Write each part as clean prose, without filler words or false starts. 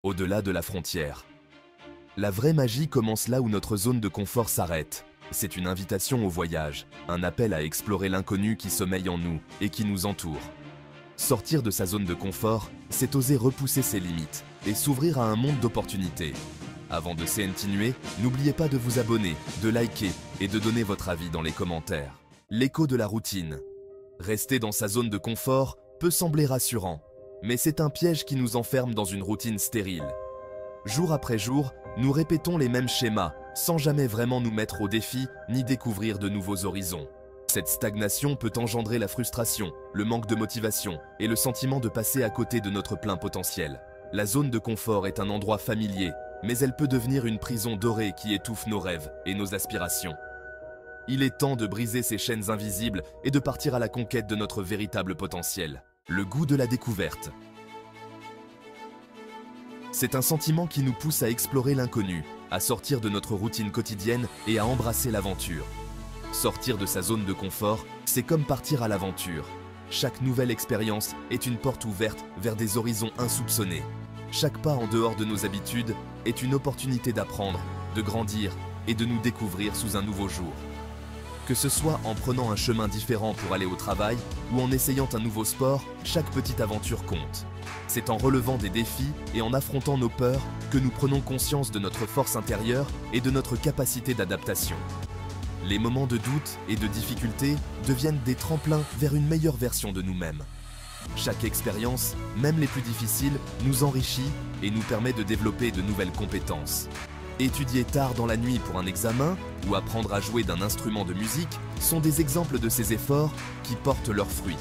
au-delà de la frontière. La vraie magie commence là où notre zone de confort s'arrête. C'est une invitation au voyage, un appel à explorer l'inconnu qui sommeille en nous et qui nous entoure. Sortir de sa zone de confort, c'est oser repousser ses limites et s'ouvrir à un monde d'opportunités. Avant de continuer, n'oubliez pas de vous abonner, de liker et de donner votre avis dans les commentaires. L'écho de la routine. Rester dans sa zone de confort peut sembler rassurant, mais c'est un piège qui nous enferme dans une routine stérile. Jour après jour, nous répétons les mêmes schémas, sans jamais vraiment nous mettre au défi ni découvrir de nouveaux horizons. Cette stagnation peut engendrer la frustration, le manque de motivation et le sentiment de passer à côté de notre plein potentiel. La zone de confort est un endroit familier, mais elle peut devenir une prison dorée qui étouffe nos rêves et nos aspirations. Il est temps de briser ces chaînes invisibles et de partir à la conquête de notre véritable potentiel. Le goût de la découverte. C'est un sentiment qui nous pousse à explorer l'inconnu, à sortir de notre routine quotidienne et à embrasser l'aventure. Sortir de sa zone de confort, c'est comme partir à l'aventure. Chaque nouvelle expérience est une porte ouverte vers des horizons insoupçonnés. Chaque pas en dehors de nos habitudes est une opportunité d'apprendre, de grandir et de nous découvrir sous un nouveau jour. Que ce soit en prenant un chemin différent pour aller au travail ou en essayant un nouveau sport, chaque petite aventure compte. C'est en relevant des défis et en affrontant nos peurs que nous prenons conscience de notre force intérieure et de notre capacité d'adaptation. Les moments de doute et de difficulté deviennent des tremplins vers une meilleure version de nous-mêmes. Chaque expérience, même les plus difficiles, nous enrichit et nous permet de développer de nouvelles compétences. Étudier tard dans la nuit pour un examen ou apprendre à jouer d'un instrument de musique sont des exemples de ces efforts qui portent leurs fruits.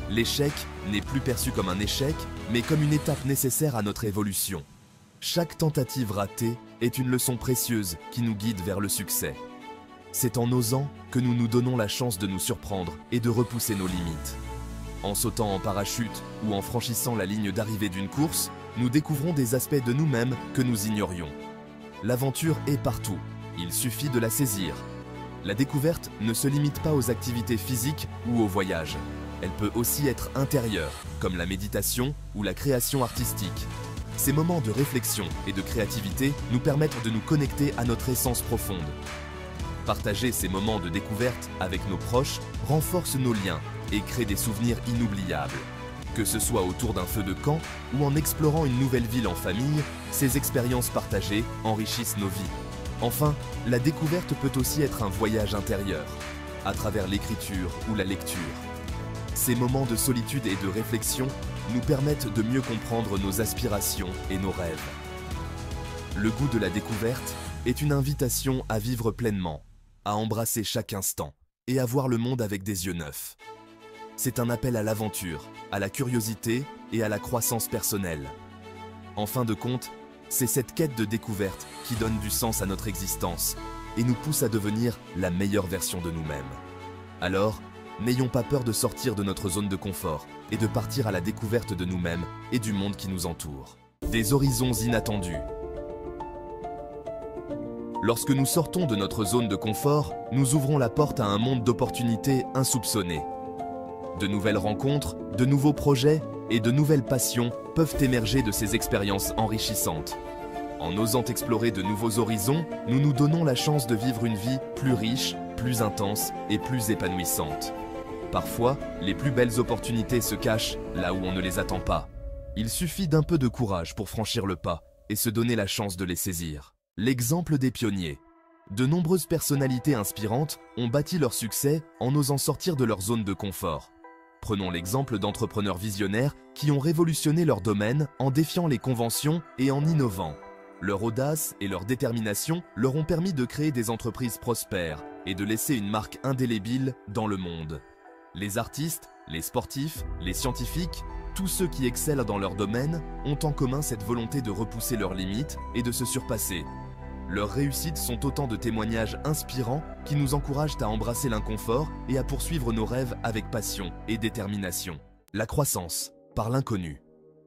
L'échec n'est plus perçu comme un échec, mais comme une étape nécessaire à notre évolution. Chaque tentative ratée est une leçon précieuse qui nous guide vers le succès. C'est en osant que nous nous donnons la chance de nous surprendre et de repousser nos limites. En sautant en parachute ou en franchissant la ligne d'arrivée d'une course, nous découvrons des aspects de nous-mêmes que nous ignorions. L'aventure est partout, il suffit de la saisir. La découverte ne se limite pas aux activités physiques ou aux voyages. Elle peut aussi être intérieure, comme la méditation ou la création artistique. Ces moments de réflexion et de créativité nous permettent de nous connecter à notre essence profonde. Partager ces moments de découverte avec nos proches renforce nos liens et crée des souvenirs inoubliables. Que ce soit autour d'un feu de camp ou en explorant une nouvelle ville en famille, ces expériences partagées enrichissent nos vies. Enfin, la découverte peut aussi être un voyage intérieur, à travers l'écriture ou la lecture. Ces moments de solitude et de réflexion nous permettent de mieux comprendre nos aspirations et nos rêves. Le goût de la découverte est une invitation à vivre pleinement, à embrasser chaque instant et à voir le monde avec des yeux neufs. C'est un appel à l'aventure, à la curiosité et à la croissance personnelle. En fin de compte, c'est cette quête de découverte qui donne du sens à notre existence et nous pousse à devenir la meilleure version de nous-mêmes. Alors, n'ayons pas peur de sortir de notre zone de confort et de partir à la découverte de nous-mêmes et du monde qui nous entoure. Des horizons inattendus. Lorsque nous sortons de notre zone de confort, nous ouvrons la porte à un monde d'opportunités insoupçonnées. De nouvelles rencontres, de nouveaux projets et de nouvelles passions peuvent émerger de ces expériences enrichissantes. En osant explorer de nouveaux horizons, nous nous donnons la chance de vivre une vie plus riche, plus intense et plus épanouissante. Parfois, les plus belles opportunités se cachent là où on ne les attend pas. Il suffit d'un peu de courage pour franchir le pas et se donner la chance de les saisir. L'exemple des pionniers. De nombreuses personnalités inspirantes ont bâti leur succès en osant sortir de leur zone de confort. Prenons l'exemple d'entrepreneurs visionnaires qui ont révolutionné leur domaine en défiant les conventions et en innovant. Leur audace et leur détermination leur ont permis de créer des entreprises prospères et de laisser une marque indélébile dans le monde. Les artistes, les sportifs, les scientifiques, tous ceux qui excellent dans leur domaine ont en commun cette volonté de repousser leurs limites et de se surpasser. Leurs réussites sont autant de témoignages inspirants qui nous encouragent à embrasser l'inconfort et à poursuivre nos rêves avec passion et détermination. La croissance, par l'inconnu.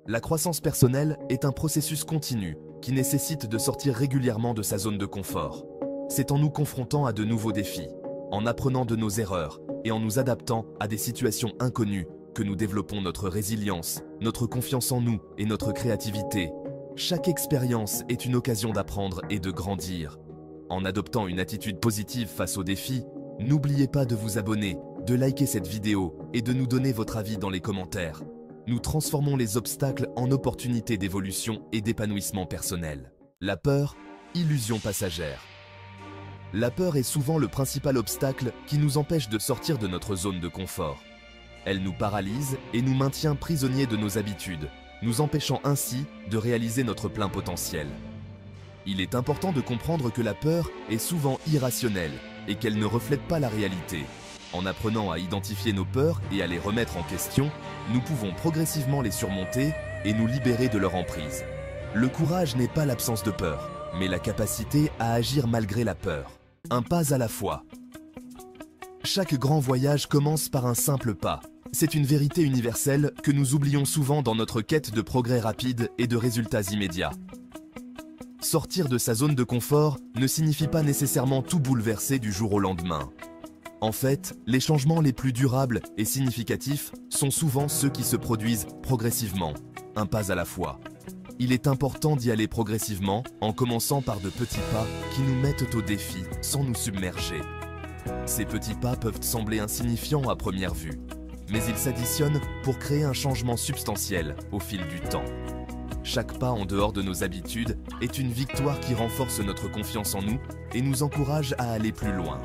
La croissance personnelle est un processus continu qui nécessite de sortir régulièrement de sa zone de confort. C'est en nous confrontant à de nouveaux défis, en apprenant de nos erreurs et en nous adaptant à des situations inconnues que nous développons notre résilience, notre confiance en nous et notre créativité. Chaque expérience est une occasion d'apprendre et de grandir. En adoptant une attitude positive face aux défis, n'oubliez pas de vous abonner, de liker cette vidéo et de nous donner votre avis dans les commentaires. Nous transformons les obstacles en opportunités d'évolution et d'épanouissement personnel. La peur, illusion passagère. La peur est souvent le principal obstacle qui nous empêche de sortir de notre zone de confort. Elle nous paralyse et nous maintient prisonniers de nos habitudes, nous empêchant ainsi de réaliser notre plein potentiel. Il est important de comprendre que la peur est souvent irrationnelle et qu'elle ne reflète pas la réalité. En apprenant à identifier nos peurs et à les remettre en question, nous pouvons progressivement les surmonter et nous libérer de leur emprise. Le courage n'est pas l'absence de peur, mais la capacité à agir malgré la peur. Un pas à la fois. Chaque grand voyage commence par un simple pas. C'est une vérité universelle que nous oublions souvent dans notre quête de progrès rapide et de résultats immédiats. Sortir de sa zone de confort ne signifie pas nécessairement tout bouleverser du jour au lendemain. En fait, les changements les plus durables et significatifs sont souvent ceux qui se produisent progressivement, un pas à la fois. Il est important d'y aller progressivement en commençant par de petits pas qui nous mettent au défi sans nous submerger. Ces petits pas peuvent sembler insignifiants à première vue, mais ils s'additionnent pour créer un changement substantiel au fil du temps. Chaque pas en dehors de nos habitudes est une victoire qui renforce notre confiance en nous et nous encourage à aller plus loin.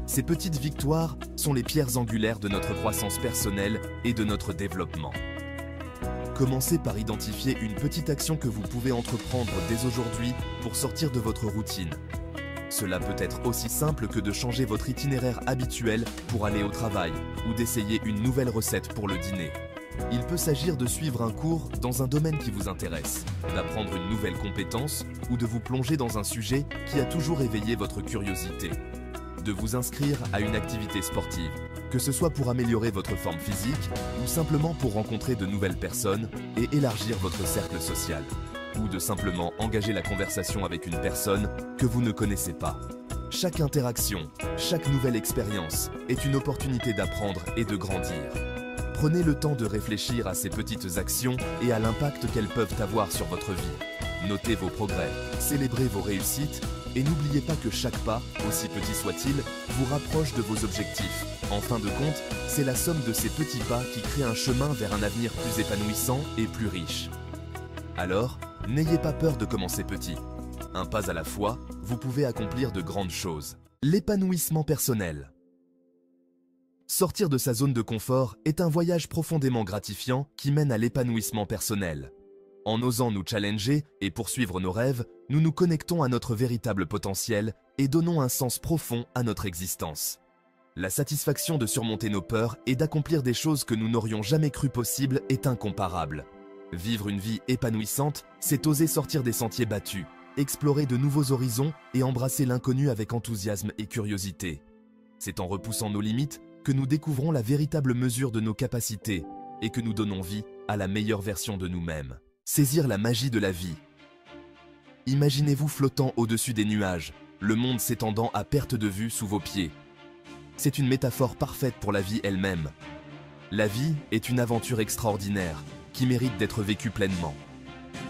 Ces petites victoires sont les pierres angulaires de notre croissance personnelle et de notre développement. Commencez par identifier une petite action que vous pouvez entreprendre dès aujourd'hui pour sortir de votre routine. Cela peut être aussi simple que de changer votre itinéraire habituel pour aller au travail ou d'essayer une nouvelle recette pour le dîner. Il peut s'agir de suivre un cours dans un domaine qui vous intéresse, d'apprendre une nouvelle compétence ou de vous plonger dans un sujet qui a toujours éveillé votre curiosité. De vous inscrire à une activité sportive, que ce soit pour améliorer votre forme physique ou simplement pour rencontrer de nouvelles personnes et élargir votre cercle social. Ou de simplement engager la conversation avec une personne que vous ne connaissez pas. Chaque interaction, chaque nouvelle expérience est une opportunité d'apprendre et de grandir. Prenez le temps de réfléchir à ces petites actions et à l'impact qu'elles peuvent avoir sur votre vie. Notez vos progrès, célébrez vos réussites et n'oubliez pas que chaque pas, aussi petit soit-il, vous rapproche de vos objectifs. En fin de compte, c'est la somme de ces petits pas qui crée un chemin vers un avenir plus épanouissant et plus riche. Alors, n'ayez pas peur de commencer petit. Un pas à la fois, vous pouvez accomplir de grandes choses. L'épanouissement personnel. Sortir de sa zone de confort est un voyage profondément gratifiant qui mène à l'épanouissement personnel. En osant nous challenger et poursuivre nos rêves, nous nous connectons à notre véritable potentiel et donnons un sens profond à notre existence. La satisfaction de surmonter nos peurs et d'accomplir des choses que nous n'aurions jamais cru possibles est incomparable. Vivre une vie épanouissante, c'est oser sortir des sentiers battus, explorer de nouveaux horizons et embrasser l'inconnu avec enthousiasme et curiosité. C'est en repoussant nos limites que nous découvrons la véritable mesure de nos capacités et que nous donnons vie à la meilleure version de nous-mêmes. Saisir la magie de la vie. Imaginez-vous flottant au-dessus des nuages, le monde s'étendant à perte de vue sous vos pieds. C'est une métaphore parfaite pour la vie elle-même. La vie est une aventure extraordinaire qui mérite d'être vécue pleinement.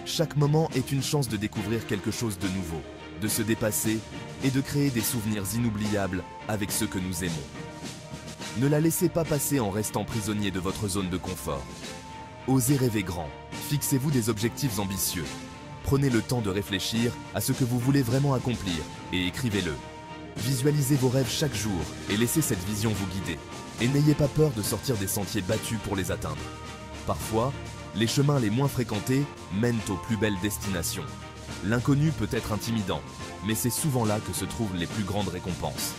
Chaque moment est une chance de découvrir quelque chose de nouveau, de se dépasser et de créer des souvenirs inoubliables avec ceux que nous aimons. Ne la laissez pas passer en restant prisonnier de votre zone de confort. Osez rêver grand, fixez-vous des objectifs ambitieux. Prenez le temps de réfléchir à ce que vous voulez vraiment accomplir et écrivez-le. Visualisez vos rêves chaque jour et laissez cette vision vous guider. Et n'ayez pas peur de sortir des sentiers battus pour les atteindre. Parfois, les chemins les moins fréquentés mènent aux plus belles destinations. L'inconnu peut être intimidant, mais c'est souvent là que se trouvent les plus grandes récompenses.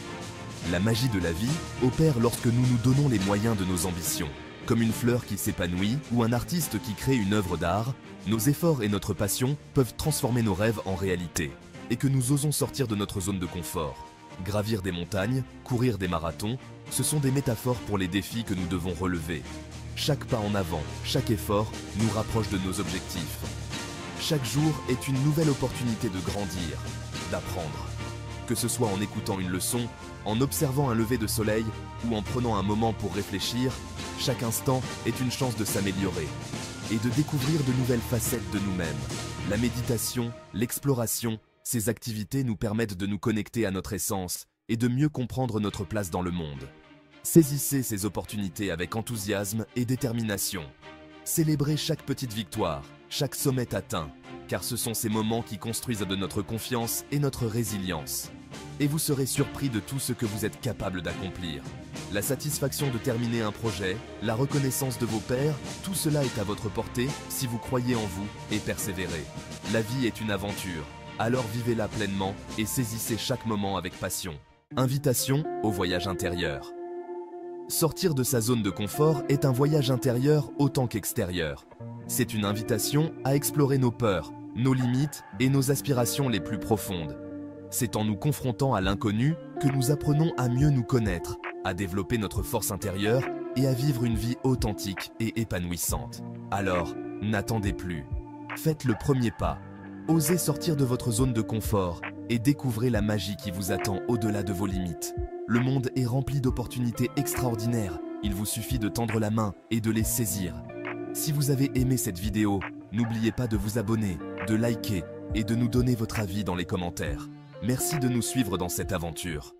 La magie de la vie opère lorsque nous nous donnons les moyens de nos ambitions. Comme une fleur qui s'épanouit ou un artiste qui crée une œuvre d'art, nos efforts et notre passion peuvent transformer nos rêves en réalité. Et que nous osons sortir de notre zone de confort. Gravir des montagnes, courir des marathons, ce sont des métaphores pour les défis que nous devons relever. Chaque pas en avant, chaque effort nous rapproche de nos objectifs. Chaque jour est une nouvelle opportunité de grandir, d'apprendre. Que ce soit en écoutant une leçon, en observant un lever de soleil ou en prenant un moment pour réfléchir, chaque instant est une chance de s'améliorer. et de découvrir de nouvelles facettes de nous-mêmes. La méditation, l'exploration, ces activités nous permettent de nous connecter à notre essence et de mieux comprendre notre place dans le monde. Saisissez ces opportunités avec enthousiasme et détermination. Célébrez chaque petite victoire, chaque sommet atteint, car ce sont ces moments qui construisent de notre confiance et notre résilience. Et vous serez surpris de tout ce que vous êtes capable d'accomplir. La satisfaction de terminer un projet, la reconnaissance de vos pairs, tout cela est à votre portée si vous croyez en vous et persévérez. La vie est une aventure, alors vivez-la pleinement et saisissez chaque moment avec passion. Invitation au voyage intérieur. Sortir de sa zone de confort est un voyage intérieur autant qu'extérieur. C'est une invitation à explorer nos peurs, nos limites et nos aspirations les plus profondes. C'est en nous confrontant à l'inconnu que nous apprenons à mieux nous connaître, à développer notre force intérieure et à vivre une vie authentique et épanouissante. Alors, n'attendez plus. Faites le premier pas. Osez sortir de votre zone de confort et découvrez la magie qui vous attend au-delà de vos limites. Le monde est rempli d'opportunités extraordinaires. Il vous suffit de tendre la main et de les saisir. Si vous avez aimé cette vidéo, n'oubliez pas de vous abonner, de liker et de nous donner votre avis dans les commentaires. Merci de nous suivre dans cette aventure.